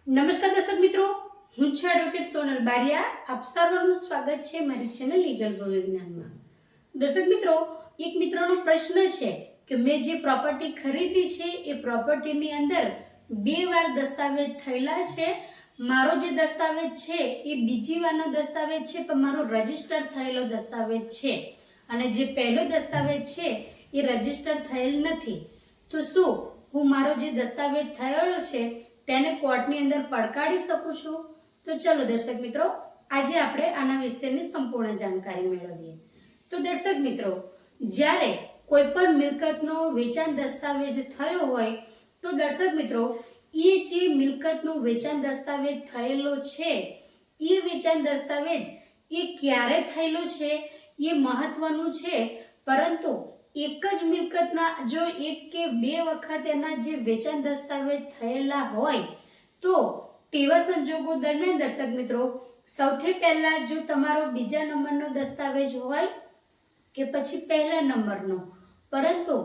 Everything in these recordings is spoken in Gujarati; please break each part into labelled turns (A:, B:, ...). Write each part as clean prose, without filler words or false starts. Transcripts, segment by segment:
A: નમસ્કાર દર્શક મિત્રો, હું છું એડવોકેટ સોનલ બારિયા. આપ સર્વનું સ્વાગત છે મારી ચેનલ લીગલ ભવવિજ્ઞાનમાં. દર્શક મિત્રો, એક મિત્રનો પ્રશ્ન છે કે મેં જે પ્રોપર્ટી ખરીદી છે એ પ્રોપર્ટીની અંદર 2 વાર દસ્તાવેજ થયેલા છે. મારો જે દસ્તાવેજ છે એ બીજી વારનો દસ્તાવેજ છે, પણ મારો રજીસ્ટર થયેલો દસ્તાવેજ છે, અને જે પહેલો દસ્તાવેજ છે એ રજીસ્ટર થયેલ નથી. તો શું હું મારો જે દસ્તાવેજ થયો છે તેને કોર્ટની અંદર પડકારી શકું છું? તો ચલો દર્શક મિત્રો, આજે આપણે આના વિશેની સંપૂર્ણ જાણકારી મેળવીએ. તો દર્શક મિત્રો, જ્યારે કોઈ પણ મિલકતનો વેચાણ દસ્તાવેજ થયો હોય તો દર્શક મિત્રો, એ જે મિલકતનો વેચાણ દસ્તાવેજ થયેલો છે એ વેચાણ દસ્તાવેજ એ ક્યારે થયેલો છે એ મહત્વનું છે. પરંતુ એક જ મિલકતના જો 1 કે 2 વખત એના જે વેચાણ દસ્તાવેજ થયેલા હોય તો તેવા સંજોગો દરમિયાન દર્શક મિત્રો, સૌથી પહેલા જો તમારો બીજા નંબરનો દસ્તાવેજ હોય કે પછી પહેલા નંબરનો, પરંતુ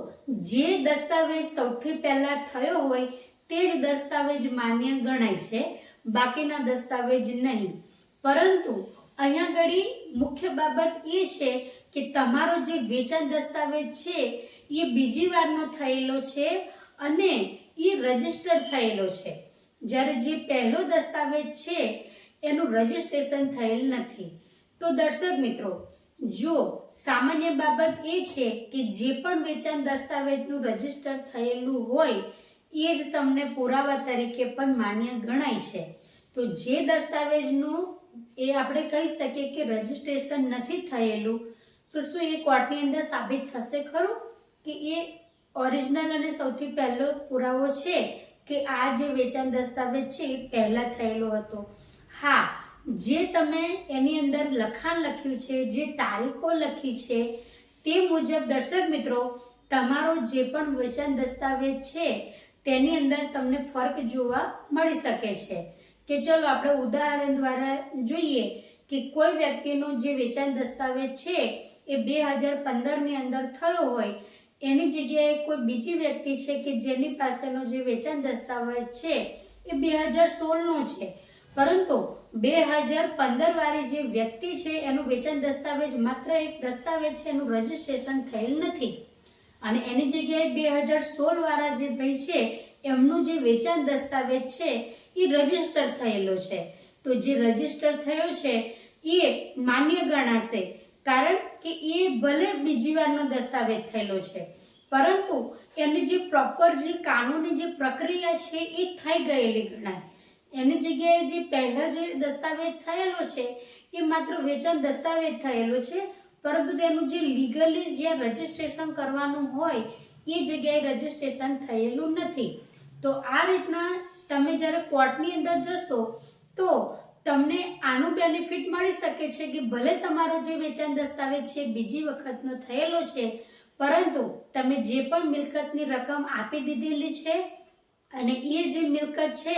A: જે દસ્તાવેજ સૌથી પહેલા થયો હોય તે જ દસ્તાવેજ માન્ય ગણાય છે, બાકીના દસ્તાવેજ નહીં. પરંતુ અહીંયા ઘડી મુખ્ય બાબત એ છે કે તમારો જે વેચાણ દસ્તાવેજ છે એ બીજી વારનો થયેલો છે અને એ રજીસ્ટર થયેલો છે, જ્યારે જે પહેલો દસ્તાવેજ છે એનું રજીસ્ટ્રેશન થયેલ નથી. તો દર્શક મિત્રો, જો સામાન્ય બાબત એ છે કે જે પણ વેચાણ દસ્તાવેજનું રજીસ્ટર થયેલું હોય એ જ તમને પુરાવા તરીકે પણ માન્ય ગણાય છે. તો જે દસ્તાવેજનું એ આપણે કહી શકીએ કે રજીસ્ટ્રેશન નથી થયેલું, તો શું એ કોર્ટની અંદર સાબિત થશે ખરું કે એ ઓરિજિનલ અને સૌથી પહેલો પુરાવો છે કે આ જે વેચાણ દસ્તાવેજ છે એ પહેલા થયેલો હતો? હા, જે તમે એની અંદર લખાણ લખ્યું છે, જે તારીખો લખી છે તે મુજબ દર્શક મિત્રો, તમારો જે પણ વેચાણ દસ્તાવેજ છે તેની અંદર તમને ફરક જોવા મળી શકે છે. કે ચલો આપણે ઉદાહરણ દ્વારા જોઈએ કે કોઈ વ્યક્તિનો જે વેચાણ દસ્તાવેજ છે એ 2015ની અંદર થયો હોય, એની જગ્યાએ કોઈ બીજી વ્યક્તિ છે કે જેની પાસેનો જે વેચાણ દસ્તાવેજ છે એ 2016નો છે, પરંતુ 2015 વાળી જે વ્યક્તિ છે એનું વેચાણ દસ્તાવેજ માત્ર એક દસ્તાવેજ છે, એનું રજીસ્ટ્રેશન થયેલ નથી, અને એની જગ્યાએ 2016 વાળા જે ભાઈ છે એમનું જે વેચાણ દસ્તાવેજ છે એ રજીસ્ટર થયેલો છે. તો જે રજીસ્ટર થયો છે એ માન્ય ગણાશે, કારણ કે એ ભલે બીજી વારનો દસ્તાવેજ થયેલો છે, પરંતુ એની જે પ્રોપર જે કાનૂની જે પ્રક્રિયા છે એ થઈ ગયેલી ગણાય. એની જગ્યાએ જે પહેલા જે દસ્તાવેજ થયેલો છે એ માત્ર વેચાણ દસ્તાવેજ થયેલો છે, પરંતુ તેનું જે લીગલી જે રજીસ્ટ્રેશન કરવાનું હોય એ જગ્યાએ રજીસ્ટ્રેશન થયેલું નથી. તો આ રીતના તમે જ્યારે કોર્ટની અંદર જશો તો તમને આનું બેનિફિટ મળી શકે છે કે ભલે તમારો જે વેચાણ દસ્તાવેજ છે બીજી વખતનો થયેલો છે, પરંતુ તમે જે પણ મિલકતની રકમ આપી દીધેલી છે અને એ જે મિલકત છે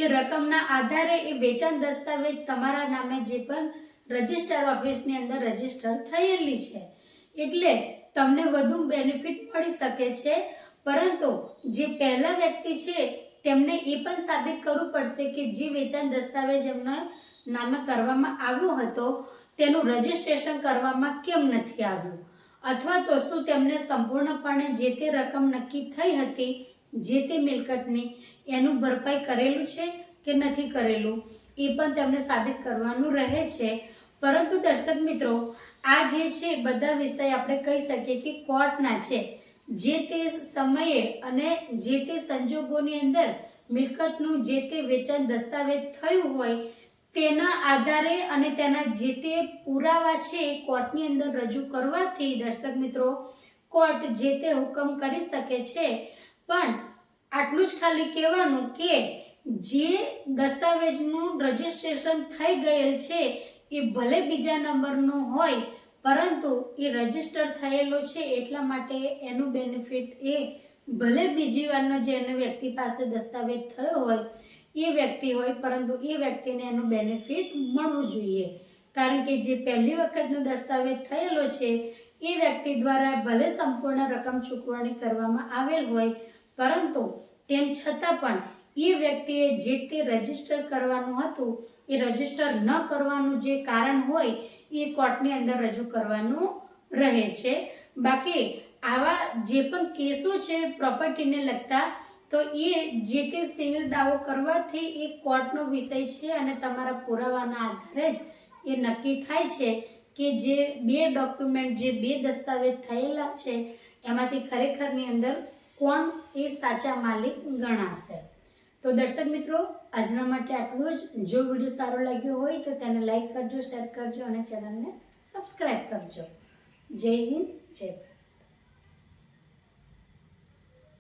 A: એ રકમના આધારે એ વેચાણ દસ્તાવેજ તમારા નામે જે પણ રજિસ્ટર ઓફિસની અંદર રજીસ્ટર થયેલી છે, એટલે તમને વધુ બેનિફિટ મળી શકે છે. પરંતુ જે પહેલા વ્યક્તિ છે તેમને એ પણ સાબિત કરવું પડશે કે જે વેચાણ દસ્તાવેજ એમના નામે કરવામાં આવ્યો હતો તેનું રજીસ્ટ્રેશન કરવામાં કેમ નથી આવ્યું, અથવા તો શું તેમને સંપૂર્ણપણે જે તે રકમ નક્કી થઈ હતી જે તે મિલકતની એનું ભરપાઈ કરેલું છે કે નથી કરેલું, એ પણ તેમને સાબિત કરવાનું રહે છે. પરંતુ દર્શક મિત્રો, આ જે છે બધા વિષય આપણે કહી શકીએ કે કોર્ટના છે. જે તે સમયે અને જે તે સંજોગોની અંદર મિલકતનું જે તે વેચાણ દસ્તાવેજ થયું હોય તેના આધારે અને તેના જે તે પુરાવા છે કોર્ટની અંદર રજૂ કરવાથી દર્શક મિત્રો, કોર્ટ જે તે હુકમ કરી શકે છે. પણ આટલું જ ખાલી કહેવાનું કે જે દસ્તાવેજનું રજીસ્ટ્રેશન થઈ ગયેલ છે એ ભલે બીજા નંબરનું હોય, પરંતુ એ રજીસ્ટર થયેલો છે એટલા માટે એનું બેનિફિટ એ ભલે બીજી વારનો જેને વ્યક્તિ પાસે દસ્તાવેજ થયો હોય એ વ્યક્તિ હોય, પરંતુ એ વ્યક્તિને એનું બેનિફિટ મળવું જોઈએ, કારણ કે જે પહેલી વખતનો દસ્તાવેજ થયેલો છે એ વ્યક્તિ દ્વારા ભલે સંપૂર્ણ રકમ ચૂકવણી કરવામાં આવેલ હોય, પરંતુ તેમ છતાં પણ એ વ્યક્તિએ જે તે રજીસ્ટર કરવાનું હતું એ રજીસ્ટર ન કરવાનું જે કારણ હોય એ કોર્ટની અંદર રજૂ કરવાનું રહે છે. બાકી આવા જે પણ કેસો છે પ્રોપર્ટીને લગતા તો એ જે તે સિવિલ દાવો કરવાથી એ કોર્ટનો વિષય છે અને તમારા પુરાવાના આધારે જ એ નક્કી થાય છે કે જે બે ડોક્યુમેન્ટ જે બે દસ્તાવેજ થયેલા છે એમાંથી ખરેખરની અંદર કોણ એ સાચા માલિક ગણાશે. તો દર્શક મિત્રો, આજના માટે આટલું જ. જો વિડીયો સારો લાગ્યો હોય તો તેને લાઈક કરજો, શેર કરજો અને ચેનલને સબસ્ક્રાઈબ કરજો. જય હિન્દ, જય ભારત.